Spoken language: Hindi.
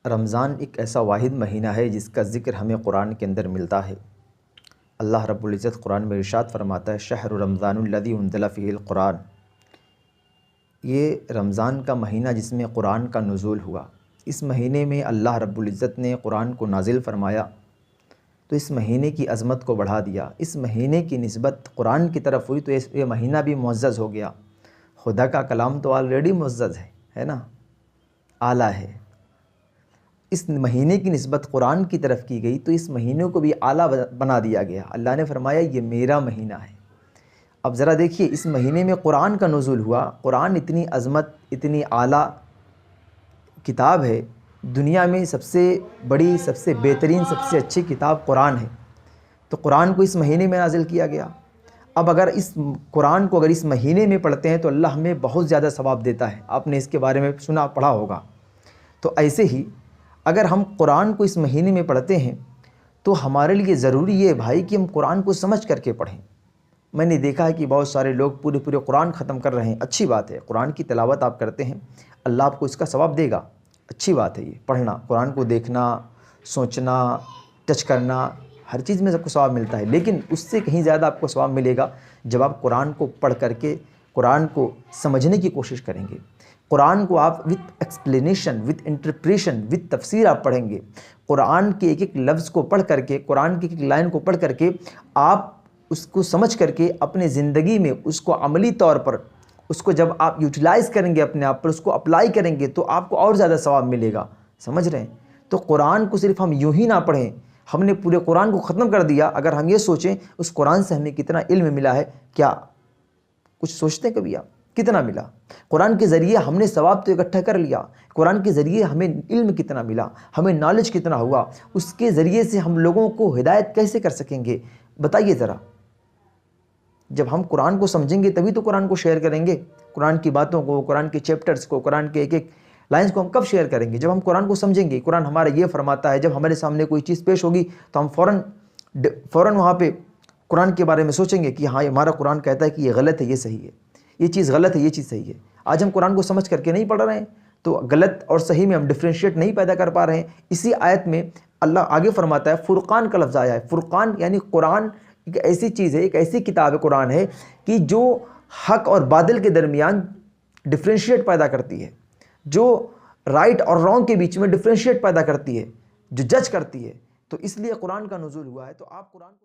रमज़ान एक ऐसा वाहिद महीना है जिसका ज़िक्र हमें कुरान के अंदर मिलता है। अल्लाह रब्बुल इज़्ज़त कुरान में इरशाद फरमाता है, शहरु रमज़ानुल्लज़ी उन्ज़िला फ़ीहिल कुरान। ये रमज़ान का महीना जिसमें कुरान का नुज़ूल हुआ। इस महीने में अल्लाह रब्बुल इज़्ज़त ने कुरान को नाज़िल फरमाया तो इस महीने की अज़मत को बढ़ा दिया। इस महीने की निस्बत कुरान की तरफ हुई तो ये महीना भी मुअज़्ज़ज़ हो गया। खुदा का कलाम तो ऑलरेडी मुअज़्ज़ज़ है ना, आला है। इस महीने की निस्बत कुरान की तरफ की गई तो इस महीने को भी आला बना दिया गया। अल्लाह ने फरमाया ये मेरा महीना है। अब ज़रा देखिए, इस महीने में कुरान का नुज़ूल हुआ। कुरान इतनी अज़मत, इतनी आला किताब है। दुनिया में सबसे बड़ी, सबसे बेहतरीन, सबसे अच्छी किताब कुरान है। तो कुरान को इस महीने में नाज़िल किया गया। अब अगर इस कुरान को अगर इस महीने में पढ़ते हैं तो अल्लाह हमें बहुत ज़्यादा सवाब देता है। आपने इसके बारे में सुना, पढ़ा होगा। तो ऐसे ही अगर हम कुरान को इस महीने में पढ़ते हैं तो हमारे लिए ज़रूरी ये है भाई कि हम कुरान को समझ करके पढ़ें। मैंने देखा है कि बहुत सारे लोग पूरे कुरान ख़त्म कर रहे हैं। अच्छी बात है, कुरान की तिलावत आप करते हैं, अल्लाह आपको इसका सवाब देगा। अच्छी बात है ये पढ़ना, कुरान को देखना, सोचना, टच करना, हर चीज़ में सबको सवाब मिलता है। लेकिन उससे कहीं ज़्यादा आपको सवाब मिलेगा जब आप कुरान को पढ़ करके कुरान को समझने की कोशिश करेंगे। कुरान को आप with explanation, with interpretation, with तफसीर आप पढ़ेंगे। कुरान के एक एक लफ्ज़ को पढ़ करके, कुरान की एक एक लाइन को पढ़ करके आप उसको समझ करके अपने ज़िंदगी में उसको अमली तौर पर उसको जब आप यूटिलाइज़ करेंगे, अपने आप पर उसको अप्लाई करेंगे तो आपको और ज़्यादा सवाब मिलेगा। समझ रहे हैं? तो कुरान को सिर्फ हम यूं ही ना पढ़ें, हमने पूरे कुरान को ख़त्म कर दिया। अगर हम ये सोचें उस कुरान से हमें कितना इल्म मिला है, क्या कुछ सोचते हैं कभी आप? कितना मिला? कुरान के ज़रिए हमने सवाब तो इकट्ठा कर लिया, कुरान के ज़रिए हमें इल्म कितना मिला, हमें नॉलेज कितना हुआ, उसके ज़रिए से हम लोगों को हिदायत कैसे कर सकेंगे? बताइए ज़रा। जब हम कुरान को समझेंगे तभी तो कुरान को शेयर करेंगे। कुरान की बातों को, कुरान के चैप्टर्स को, कुरान के एक एक लाइन्स को हम कब शेयर करेंगे? जब हम कुरान को समझेंगे। कुरान हमारा ये फरमाता है, जब हमारे सामने कोई चीज़ पेश होगी तो हम फ़ौरन वहाँ पे कुरान के बारे में सोचेंगे कि हाँ, हमारा कुरान कहता है कि ये गलत है, ये सही है, ये चीज़ गलत है, ये चीज़ सही है। आज हम कुरान को समझ करके नहीं पढ़ रहे हैं तो गलत और सही में हम डिफ्रेंशिएट नहीं पैदा कर पा रहे हैं। इसी आयत में अल्लाह आगे फरमाता है, फ़ुरक़ान का लफ्ज़ आया है। फ़ुरक़ान यानी कुरान एक ऐसी चीज़ है, एक ऐसी किताब है कुरान है कि जो हक और बातिल के दरमियान डिफ्रेंशिएट पैदा करती है, जो राइट और रॉन्ग के बीच में डिफ्रेंशिएट पैदा करती है, जो जज करती है। तो इसलिए कुरान का नुज़ूल हुआ है। तो आप कुरान को